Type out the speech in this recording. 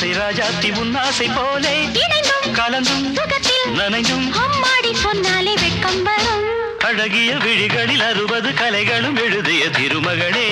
ஆசை ராஜாத்தி உன்னாசை போலே கலந்தும் நனைந்தும் அம்மாடி சொன்னாலே வெட்கம் வரும் அழகிய விழிகளில் 60 கலைகளும் எழுதிய திருமகளே